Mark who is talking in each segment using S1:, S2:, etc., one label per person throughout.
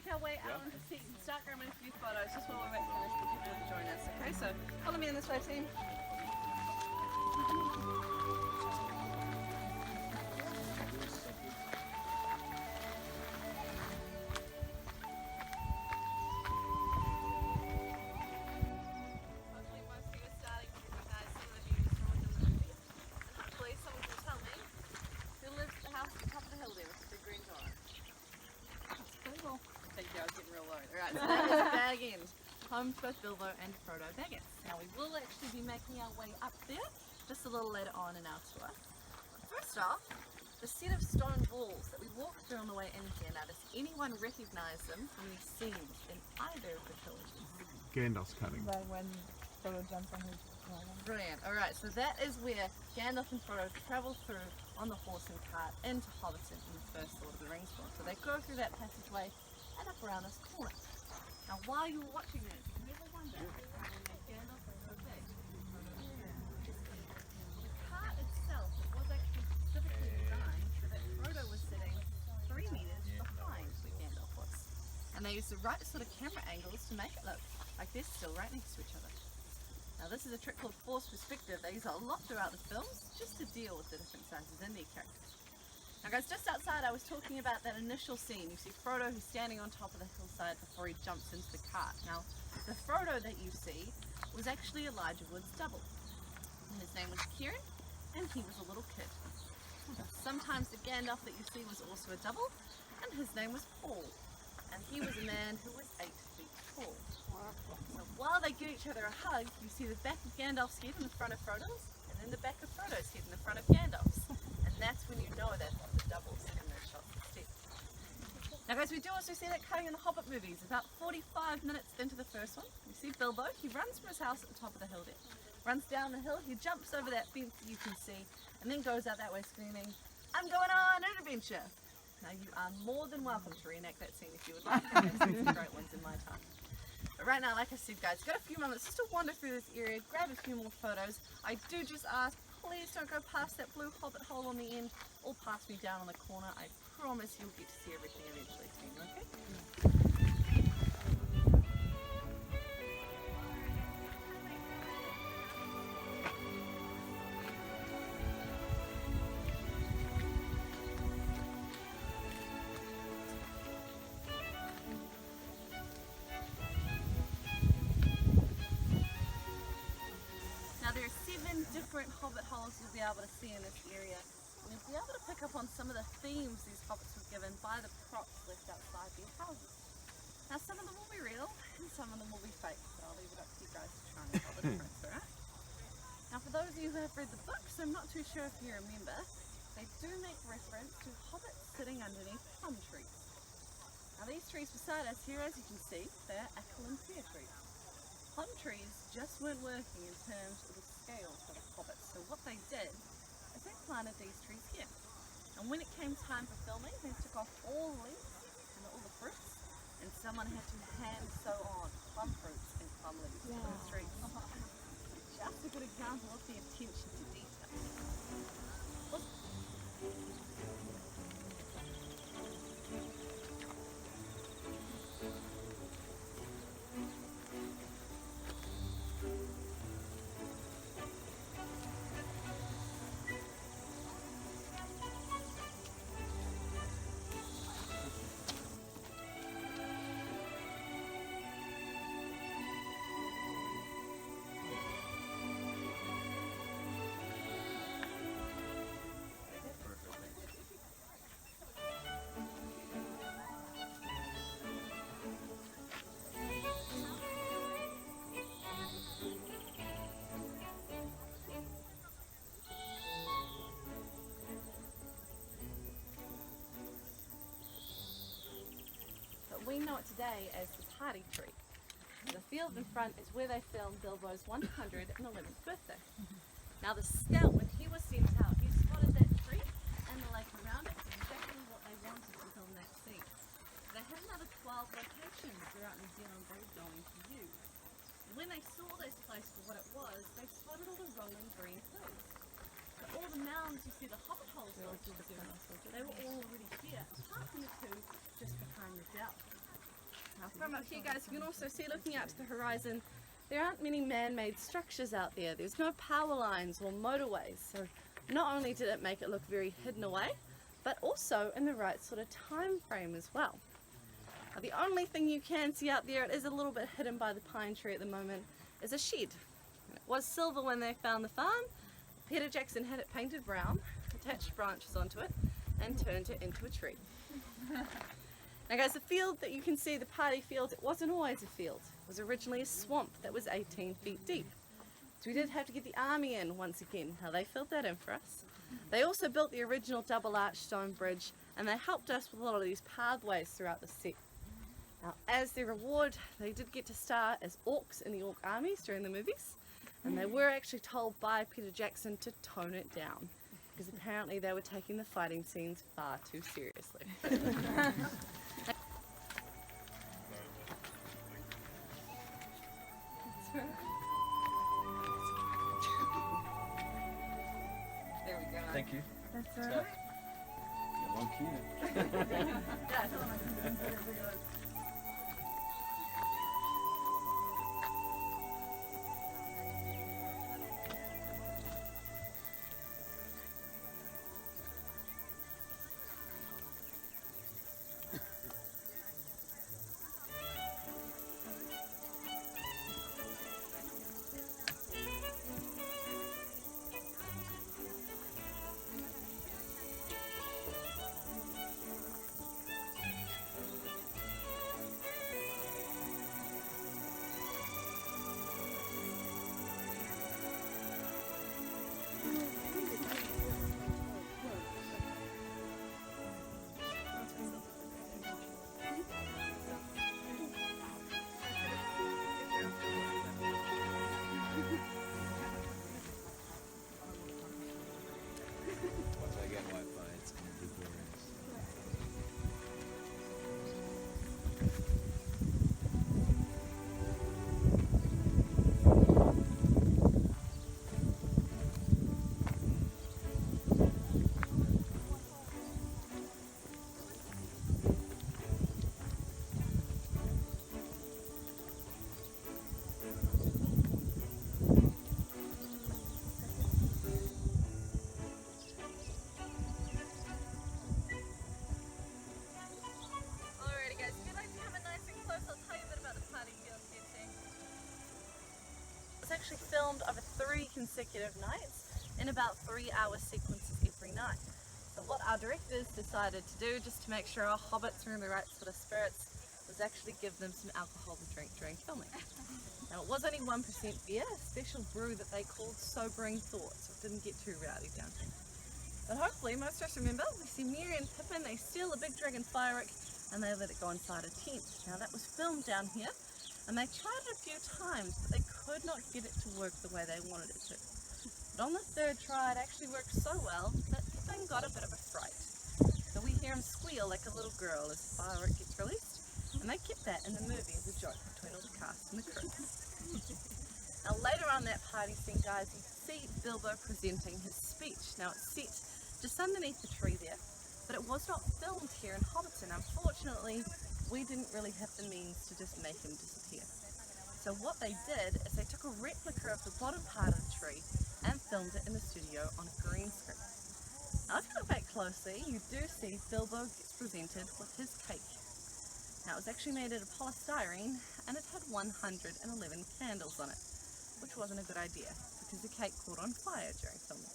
S1: make our way out into the seats and start grabbing a few photos just while we wait for the rest of the people to join us. Okay, so follow me in this way, team. Hopefully most of you are starting to recognize some of the views from within the movie. And hopefully someone can tell me who lives at the house at the top of the hill there with the big green door. Bilbo. Thank you, I was getting real worried. Alright, so that is Bag End, home to both Bilbo and Frodo Baggins. Now we will actually be making our way up there just a little later on in our tour. But first off, the set of stone walls that we walked through on the way in here. Now does anyone recognise them from any scenes in either of the trilogies?
S2: Gandalf's cutting.
S3: Right when Frodo jumps on his wagon.
S1: Brilliant. Alright, so that is where Gandalf and Frodo travel through on the horse and cart into Hobbiton in the first Lord of the Rings film. So they go through that passageway and up around this corner. Now while you were watching this, did you ever wonder when Gandalf was so big? The cart itself was actually specifically designed so that Frodo was sitting 3 meters behind where Gandalf was. And they used the right sort of camera angles to make it look like they're still right next to each other. Now this is a trick called forced perspective. They use it a lot throughout the films just to deal with the different sizes in their characters. Now guys, just outside I was talking about that initial scene. You see Frodo who's standing on top of the hillside before he jumps into the cart. Now the Frodo that you see was actually Elijah Wood's double. And his name was Kieran and he was a little kid. Sometimes the Gandalf that you see was also a double and his name was Paul. And he was a man who was 8 feet tall. So while they give each other a hug, you see the back of Gandalf's head in the front of Frodo's, and then the back of Frodo's head in the front of Gandalf's. And that's when you know that the doubles in those shots instead. Now guys, we do also see that cutting in the Hobbit movies. About 45 minutes into the first one, you see Bilbo. He runs from his house at the top of the hill there. Runs down the hill, he jumps over that fence that you can see, and then goes out that way screaming, "I'm going on an adventure!" Now you are more than welcome to reenact that scene if you would like. I've seen some great ones in my time. But right now, like I said guys, got a few moments just to wander through this area, grab a few more photos. I do just ask, please don't go past that blue hobbit hole on the end, or past me down on the corner. I promise you'll get to see everything eventually soon, okay? There are 7 different hobbit holes you'll be able to see in this area. And you'll be able to pick up on some of the themes these hobbits were given by the props left outside their houses. Now some of them will be real and some of them will be fake, so I'll leave it up to you guys to try and tell the difference, alright? Now for those of you who have read the books, I'm not too sure if you remember, they do make reference to hobbits sitting underneath plum trees. Now these trees beside us here, as you can see, they are apple and pear trees. Plum trees just weren't working in terms of the scale for the hobbits, so what they did is they planted these trees here. And when it came time for filming, they took off all the leaves and all the fruits, and someone had to hand sew on plum fruits and plum leaves to the trees. Just a good example of the attention to detail. We know it today as the party tree. The field in front is where they filmed Bilbo's 111th birthday. Now the scout, when he was sent out, he spotted that tree and the lake around it, exactly what they wanted to film that scene. They had another 12 locations throughout New Zealand they were going to use. And when they saw this place for what it was, they spotted all the rolling green hills. So all the mounds you see the hobbit holes built into, they were all already here, apart from the 2 just behind the dell. Now from up here, guys, you can also see, looking out to the horizon, there aren't many man-made structures out there. There's no power lines or motorways, so not only did it make it look very hidden away, but also in the right sort of time frame as well. Now, the only thing you can see out there, it is a little bit hidden by the pine tree at the moment, is a shed. It was silver when they found the farm. Peter Jackson had it painted brown, attached branches onto it, and turned it into a tree. Now guys, the field that you can see, the party field, it wasn't always a field. It was originally a swamp that was 18 feet deep. So we did have to get the army in once again. Now they filled that in for us. They also built the original double arch stone bridge, and they helped us with a lot of these pathways throughout the set. Now as their reward, they did get to star as orcs in the orc armies during the movies, and they were actually told by Peter Jackson to tone it down, because apparently they were taking the fighting scenes far too seriously. There we go.
S2: Thank you.
S3: That's
S2: So,
S3: alright.
S2: got one cue. Once I get Wi-Fi, it's gonna be glorious.
S1: Alrighty guys, if you'd like to come in nice and close, I'll tell you a bit about the party field here too. It's actually filmed over 3 consecutive nights in about 3-hour sequences every night. So what our directors decided to do, just to make sure our hobbits are in the right sort of spirits, was actually give them some alcohol to drink during filming. Now it was only 1% beer, a special brew that they called Sobering Thought, so it didn't get too rowdy down here. But hopefully most of us remember, we see Merry and Pippin, they steal a big dragon firework and they let it go inside a tent. Now that was filmed down here, and they tried it a few times, but they could not get it to work the way they wanted it to. But on the 3rd try, it actually worked so well that Pippin got a bit of a fright. So we hear him squeal like a little girl as the firework gets released, and they kept that in the movie as a joke between all the cast and the crew. Now later on that party scene, guys, you see Bilbo presenting his speech. Now it's set just underneath the tree there, but it was not filmed here in Hobbiton. Unfortunately, we didn't really have the means to just make him disappear. So what they did is they took a replica of the bottom part of the tree and filmed it in the studio on a green screen. Now if you look back closely, you do see Bilbo gets presented with his cake. Now it was actually made out of polystyrene, and it had 111 candles on it, which wasn't a good idea because the cake caught on fire during filming.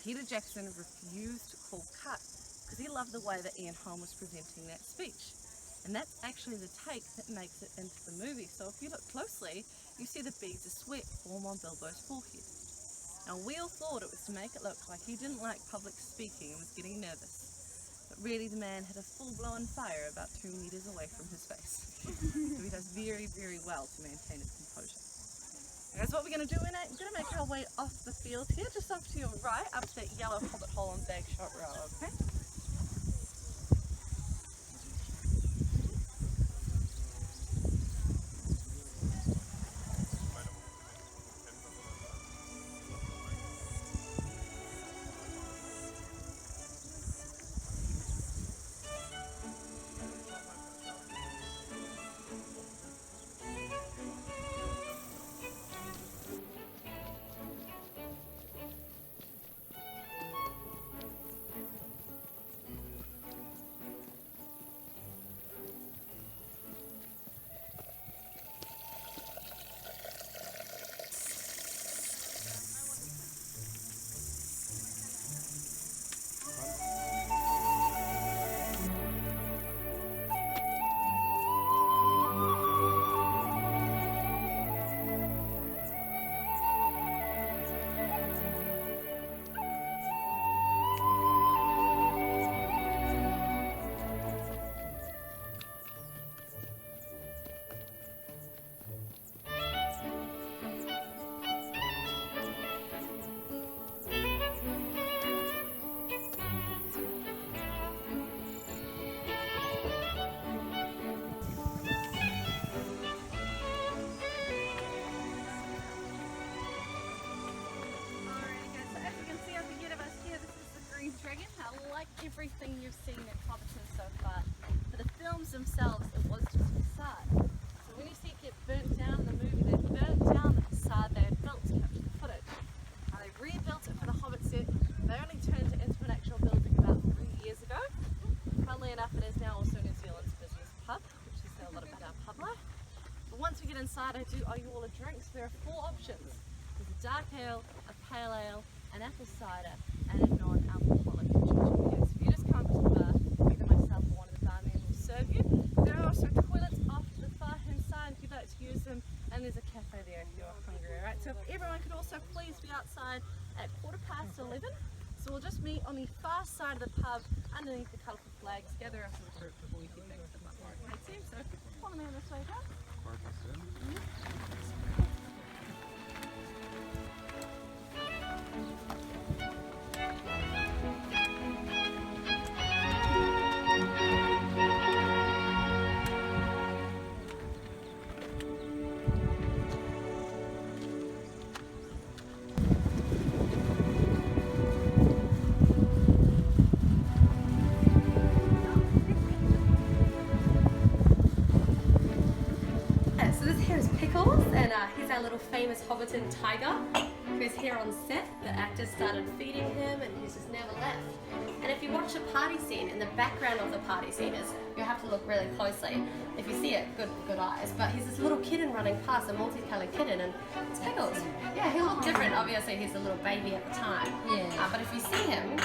S1: Peter Jackson refused to call cut because he loved the way that Ian Holm was presenting that speech. And that's actually the take that makes it into the movie. So if you look closely, you see the beads of sweat form on Bilbo's forehead. Now we all thought it was to make it look like he didn't like public speaking and was getting nervous. But really the man had a full-blown fire about 2 meters away from his face. So he does very, very well to maintain his composure. Guys, what we're going to do in it, we're going to make our way off the field here, just off to your right, up to that yellow Hobbit hole and bag shot row, okay? everything you've seen in Hobbiton so far. For the films themselves, it was just a facade. So when you see it get burnt down in the movie, they burnt down the facade they had built to capture the footage. They rebuilt it for the Hobbit set. They only turned it into an actual building about 3 years ago. Funnily enough, it is now also New Zealand's busiest pub, which is a little bit our pub life. But once we get inside, I do owe you all a drink. So there are 4 options. There's a dark ale, a pale ale, an apple cider, and a non-alcoholic ginger beer. So if you just come to the bar, either myself or one of the barmen will serve you. There are also toilets off to the far hand side if you'd like to use them, and there's a cafe there if you're hungry. Alright, so if everyone could also please be outside at 11:15. So we'll just meet on the far side of the pub underneath the colourful flags, gather us as a group before we head back to the pub. Okay, team, so follow me on this way, guys. So this here is Pickles, and he's our little famous Hobbiton tiger who's here on set. The actors started feeding him and he's just never left. And if you watch a party scene, in the background of the party scene is, you have to look really closely. If you see it, good eyes. But he's this little kitten running past, a multicolored kitten, and it's Pickles. Yeah, he'll look different. Obviously he's a little baby at the time. Yeah. But if you see him,